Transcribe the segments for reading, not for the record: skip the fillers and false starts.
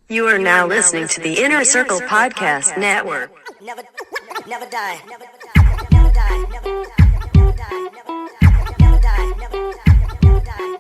You are now listening to the Inner Circle Podcast Network. Never die. Never die. Never die. Never die. Never die. Never die. Never die.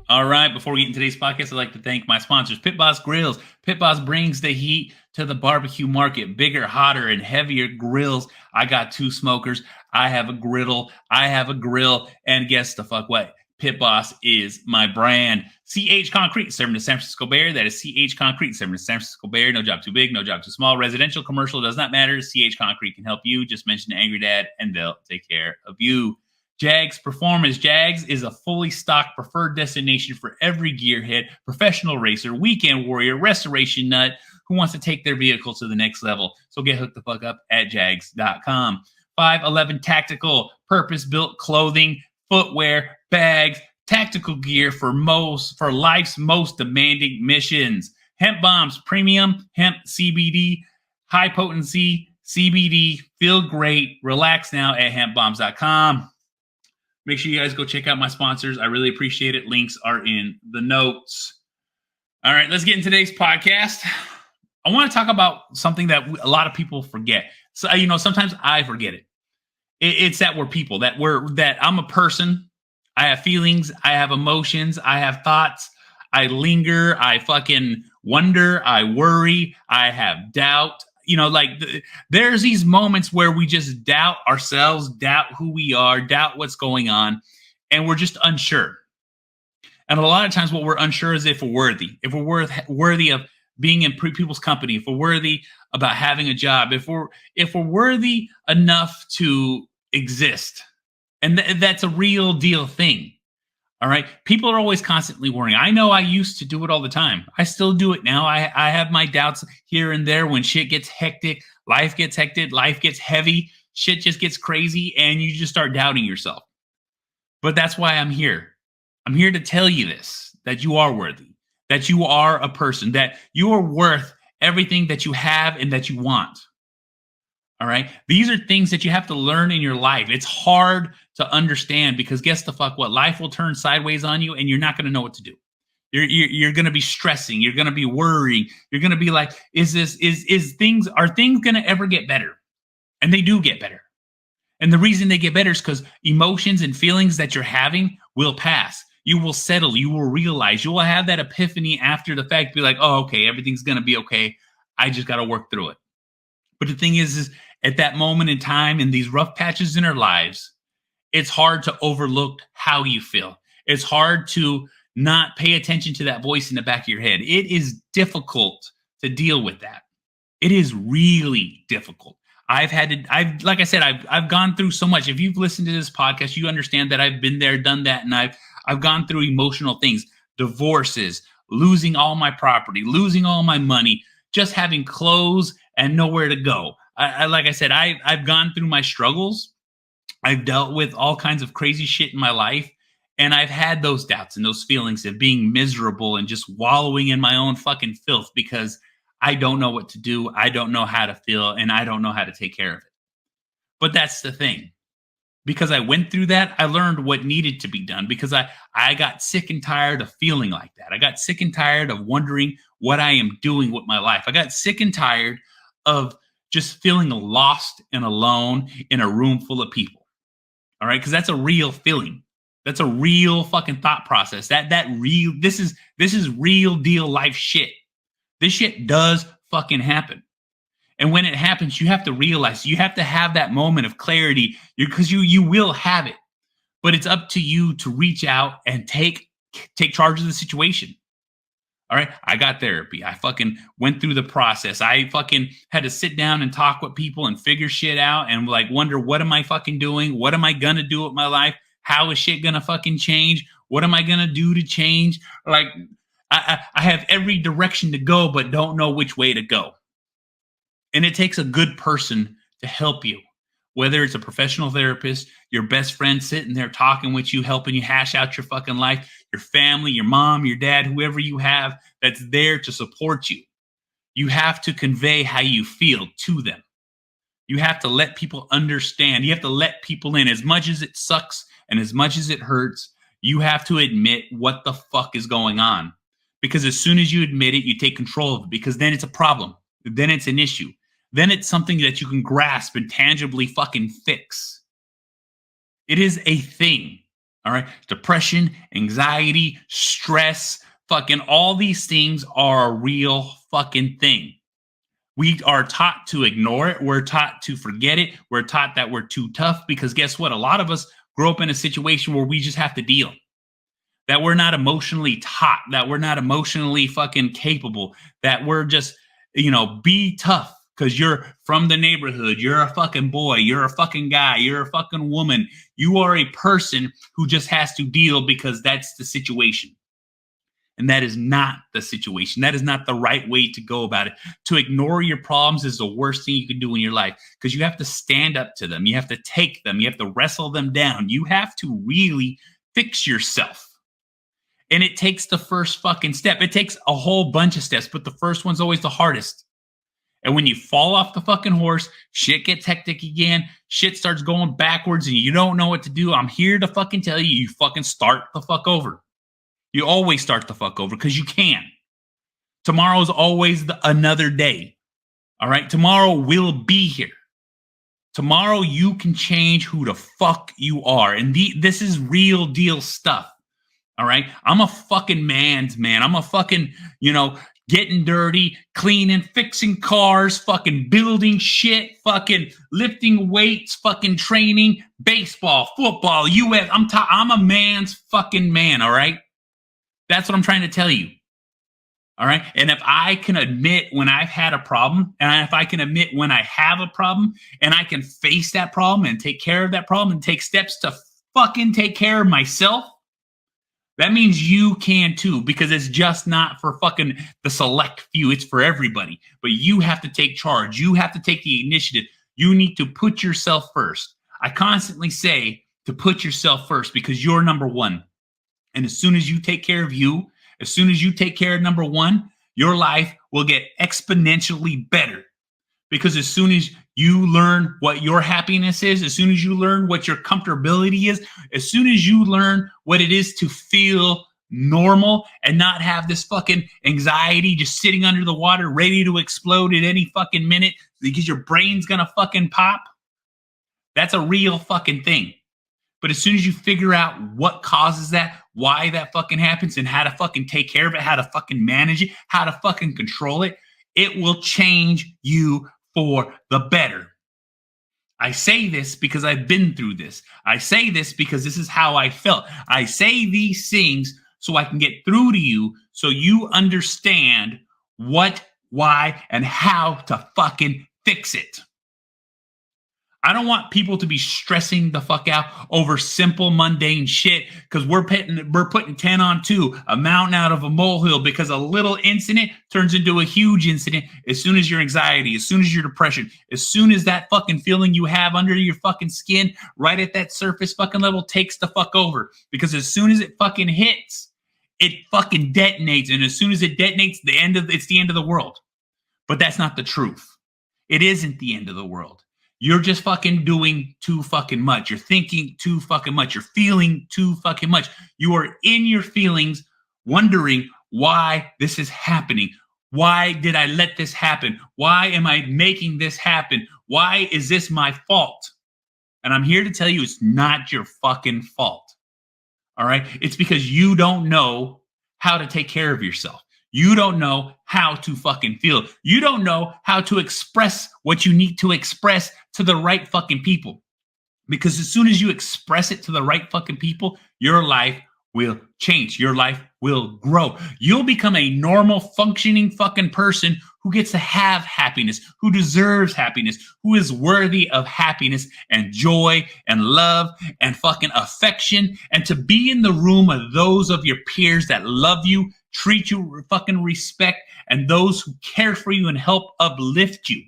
All right, before we get into today's podcast, I'd like to thank my sponsors, Pit Boss Grills. Pit Boss brings the heat to the barbecue market. Bigger, hotter, and heavier grills. I got two smokers. I have a griddle. I have a grill. And guess the fuck what? Pit Boss is my brand. CH Concrete, serving the San Francisco Bay Area. That is CH Concrete, serving the San Francisco Bay Area. No job too big, no job too small. Residential, commercial, does not matter. CH Concrete can help you. Just mention the Angry Dad, and they'll take care of you. Jags Performance. Jags is a fully stocked preferred destination for every gearhead, professional racer, weekend warrior, restoration nut who wants to take their vehicle to the next level. So get hooked the fuck up at jags.com. 511 Tactical, purpose-built clothing, footwear, bags, tactical gear for life's most demanding missions. Hemp Bombs, premium hemp CBD, high potency CBD. Feel great. Relax now at hempbombs.com. Make sure you guys go check out my sponsors. I really appreciate it. Links are in the notes. All right, let's get into today's podcast. I want to talk about something that a lot of people forget. So, sometimes I forget it. It's that we're people, that I'm a person. I have feelings. I have emotions. I have thoughts. I linger. I fucking wonder. I worry. I have doubt. There's these moments where we just doubt ourselves, doubt who we are, doubt what's going on, and we're just unsure. And a lot of times what we're unsure is if we're worthy of being in people's company, if we're worthy about having a job, if we're worthy enough to exist. And that's a real deal thing. All right. People are always constantly worrying. I know I used to do it all the time. I still do it now. I have my doubts here and there when shit gets hectic, life gets heavy, shit just gets crazy, and you just start doubting yourself. But that's why I'm here. I'm here to tell you this, that you are worthy, that you are a person, that you are worth everything that you have and that you want. All right. These are things that you have to learn in your life. It's hard to understand because guess the fuck what? Life will turn sideways on you and you're not going to know what to do. You're going to be stressing. You're going to be worrying. You're going to be like, are things going to ever get better? And they do get better. And the reason they get better is because emotions and feelings that you're having will pass. You will settle. You will realize. You will have that epiphany after the fact. Be like, oh, okay, everything's going to be okay. I just got to work through it. But the thing is at that moment in time, in these rough patches in our lives, it's hard to overlook how you feel. It's hard to not pay attention to that voice in the back of your head. It is difficult to deal with that. It is really difficult. I've gone through so much. If you've listened to this podcast, you understand that I've been there, done that, and I've gone through emotional things, divorces, losing all my property, losing all my money, just having clothes and nowhere to go. I've gone through my struggles. I've dealt with all kinds of crazy shit in my life. And I've had those doubts and those feelings of being miserable and just wallowing in my own fucking filth because I don't know what to do. I don't know how to feel and I don't know how to take care of it. But that's the thing. Because I went through that, I learned what needed to be done because I got sick and tired of feeling like that. I got sick and tired of wondering what I am doing with my life. I got sick and tired of just feeling lost and alone in a room full of people. All right. Because that's a real feeling. That's a real fucking thought process. This is real deal life shit. This shit does fucking happen. And when it happens, you have to realize, you have to have that moment of clarity because you will have it. But it's up to you to reach out and take charge of the situation. All right. I got therapy. I fucking went through the process. I fucking had to sit down and talk with people and figure shit out and wonder, what am I fucking doing? What am I going to do with my life? How is shit going to fucking change? What am I going to do to change? I have every direction to go, but don't know which way to go. And it takes a good person to help you. Whether it's a professional therapist, your best friend sitting there talking with you, helping you hash out your fucking life, your family, your mom, your dad, whoever you have that's there to support you. You have to convey how you feel to them. You have to let people understand. You have to let people in. As much as it sucks and as much as it hurts, You have to admit what the fuck is going on. Because as soon as you admit it, you take control of it, because then it's a problem. Then it's an issue. Then it's something that you can grasp and tangibly fucking fix. It is a thing. All right. Depression, anxiety, stress, fucking all these things are a real fucking thing. We are taught to ignore it. We're taught to forget it. We're taught that we're too tough, because guess what? A lot of us grow up in a situation where we just have to deal. That we're not emotionally taught, that we're not emotionally fucking capable, that we're just, be tough because you're from the neighborhood. You're a fucking boy. You're a fucking guy. You're a fucking woman. You are a person who just has to deal because that's the situation. And that is not the situation. That is not the right way to go about it. To ignore your problems is the worst thing you can do in your life, because you have to stand up to them. You have to take them. You have to wrestle them down. You have to really fix yourself. And it takes the first fucking step. It takes a whole bunch of steps, but the first one's always the hardest. And when you fall off the fucking horse, shit gets hectic again. Shit starts going backwards and you don't know what to do. I'm here to fucking tell you, you fucking start the fuck over. You always start the fuck over because you can. Tomorrow's always another day. All right? Tomorrow will be here. Tomorrow you can change who the fuck you are. And this is real deal stuff. All right? I'm a fucking man's man. I'm a fucking, getting dirty, cleaning, fixing cars, fucking building shit, fucking lifting weights, fucking training, baseball, football, US. I'm a man's fucking man, all right? That's what I'm trying to tell you. All right? And if I can admit when I've had a problem, and if I can admit when I have a problem, and I can face that problem and take care of that problem and take steps to fucking take care of myself, that means you can too, because it's just not for fucking the select few. It's for everybody. But you have to take charge. You have to take the initiative. You need to put yourself first. I constantly say to put yourself first because you're number one. And as soon as you take care of you, as soon as you take care of number one, your life will get exponentially better. Because as soon as you learn what your happiness is, as soon as you learn what your comfortability is, as soon as you learn what it is to feel normal and not have this fucking anxiety just sitting under the water ready to explode at any fucking minute because your brain's gonna fucking pop, that's a real fucking thing. But as soon as you figure out what causes that, why that fucking happens, and how to fucking take care of it, how to fucking manage it, how to fucking control it, it will change you for the better. I say this because I've been through this. I say this because this is how I felt. I say these things so I can get through to you so you understand what, why, and how to fucking fix it. I don't want people to be stressing the fuck out over simple, mundane shit because we're putting 10 on 2, a mountain out of a molehill, because a little incident turns into a huge incident as soon as your anxiety, as soon as your depression, as soon as that fucking feeling you have under your fucking skin right at that surface fucking level takes the fuck over. Because as soon as it fucking hits, it fucking detonates. And as soon as it detonates, it's the end of the world. But that's not the truth. It isn't the end of the world. You're just fucking doing too fucking much. You're thinking too fucking much. You're feeling too fucking much. You are in your feelings wondering why this is happening. Why did I let this happen? Why am I making this happen? Why is this my fault? And I'm here to tell you it's not your fucking fault. All right? It's because you don't know how to take care of yourself. You don't know how to fucking feel. You don't know how to express what you need to express to the right fucking people. Because as soon as you express it to the right fucking people, your life will change. Your life will grow. You'll become a normal, functioning fucking person who gets to have happiness, who deserves happiness, who is worthy of happiness and joy and love and fucking affection, and to be in the room of those of your peers that love you, treat you with fucking respect, and those who care for you and help uplift you.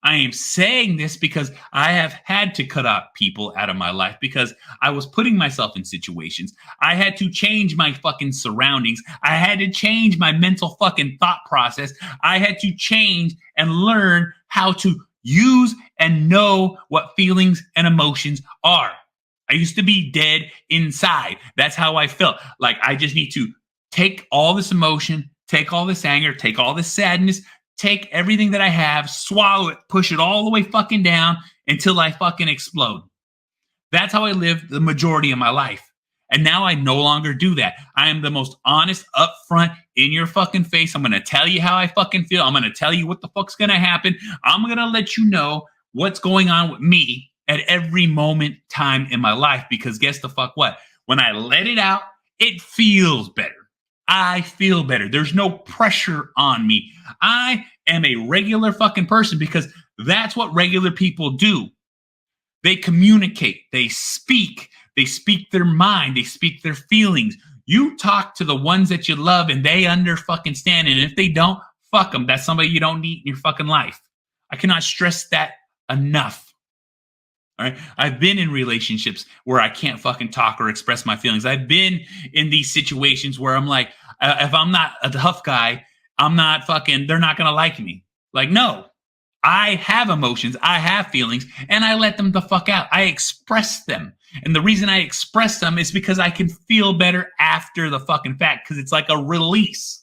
I am saying this because I have had to cut out people out of my life because I was putting myself in situations. I had to change my fucking surroundings. I had to change my mental fucking thought process. I had to change and learn how to use and know what feelings and emotions are. I used to be dead inside. That's how I felt. Like I just need to take all this emotion, take all this anger, take all this sadness, take everything that I have, swallow it, push it all the way fucking down until I fucking explode. That's how I lived the majority of my life. And now I no longer do that. I am the most honest, upfront, in your fucking face. I'm going to tell you how I fucking feel. I'm going to tell you what the fuck's going to happen. I'm going to let you know what's going on with me at every moment time in my life, because guess the fuck what? When I let it out, it feels better. I feel better. There's no pressure on me. I am a regular fucking person because that's what regular people do. They communicate, they speak their mind, they speak their feelings. You talk to the ones that you love and they under fucking stand. And if they don't, fuck them. That's somebody you don't need in your fucking life. I cannot stress that enough. All right. I've been in relationships where I can't fucking talk or express my feelings. I've been in these situations where I'm like, if I'm not a tough guy, I'm not fucking, they're not going to like me. Like, no, I have emotions. I have feelings and I let them the fuck out. I express them. And the reason I express them is because I can feel better after the fucking fact, because it's like a release.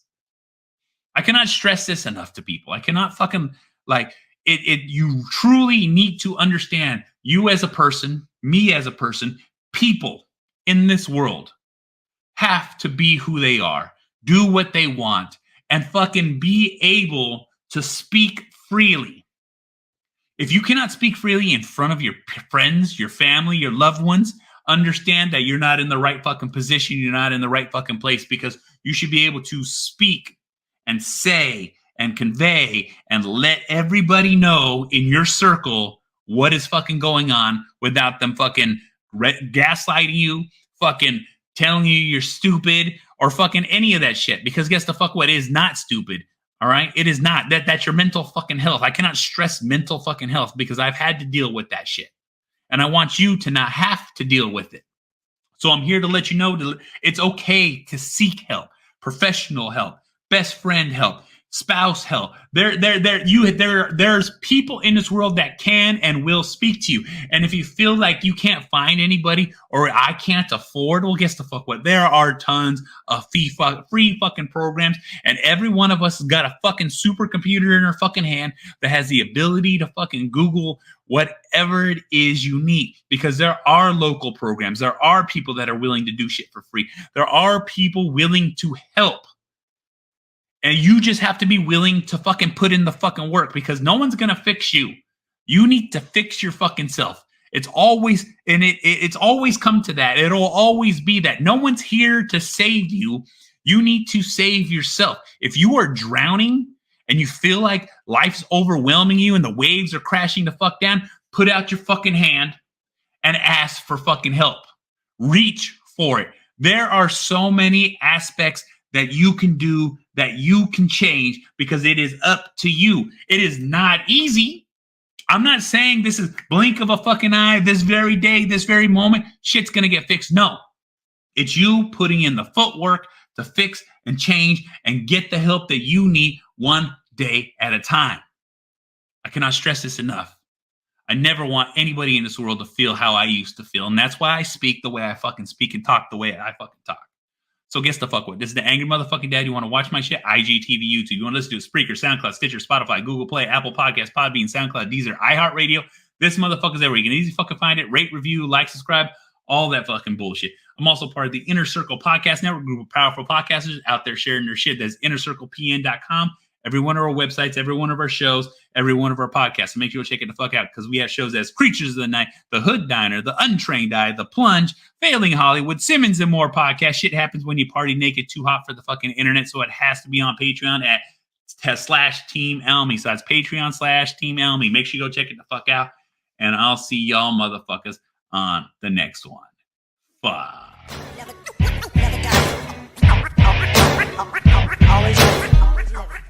I cannot stress this enough to people. I cannot fucking like it. You truly need to understand, you as a person, me as a person, people in this world have to be who they are, do what they want, and fucking be able to speak freely. If you cannot speak freely in front of your friends, your family, your loved ones, understand that you're not in the right fucking position. You're not in the right fucking place, because you should be able to speak and say and convey and let everybody know in your circle what is fucking going on without them fucking gaslighting you, fucking telling you you're stupid, or fucking any of that shit. Because guess the fuck what? It is not stupid. All right? It is not. That's your mental fucking health. I cannot stress mental fucking health because I've had to deal with that shit. And I want you to not have to deal with it. So I'm here to let you know it's okay to seek help, professional help, best friend help, spouse help. There's people in this world that can and will speak to you. And if you feel like you can't find anybody or I can't afford, well, guess the fuck what? There are tons of free fucking programs, and every one of us has got a fucking supercomputer in our fucking hand that has the ability to fucking Google whatever it is you need, because there are local programs. There are people that are willing to do shit for free. There are people willing to help. And you just have to be willing to fucking put in the fucking work, because no one's going to fix you. You need to fix your fucking self. It's always, and it's always come to that. It'll always be that. No one's here to save you. You need to save yourself. If you are drowning and you feel like life's overwhelming you and the waves are crashing the fuck down, put out your fucking hand and ask for fucking help. Reach for it. There are so many aspects that you can do, that you can change, because it is up to you. It is not easy. I'm not saying this is blink of a fucking eye, this very day, this very moment, shit's going to get fixed. No, it's you putting in the footwork to fix and change and get the help that you need one day at a time. I cannot stress this enough. I never want anybody in this world to feel how I used to feel. And that's why I speak the way I fucking speak and talk the way I fucking talk. So guess the fuck what? This is the Angry Motherfucking Dad. You want to watch my shit? IGTV, YouTube. You want to listen to it? Spreaker, SoundCloud, Stitcher, Spotify, Google Play, Apple Podcasts, Podbean, SoundCloud, Deezer, iHeartRadio. This motherfucker's everywhere. You can easily fucking find it. Rate, review, like, subscribe, all that fucking bullshit. I'm also part of the Inner Circle Podcast Network, group of powerful podcasters out there sharing their shit. That's innercirclepn.com. Every one of our websites, every one of our shows, every one of our podcasts. So make sure you check it the fuck out, because we have shows as Creatures of the Night, The Hood Diner, The Untrained Eye, The Plunge, Failing Hollywood, Simmons and More podcast. Shit happens when you party naked, too hot for the fucking internet, so it has to be on Patreon at /Team Elmy. So that's Patreon /Team Elmy. Make sure you go check it the fuck out, and I'll see y'all motherfuckers on the next one. Fuck.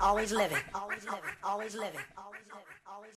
Always living.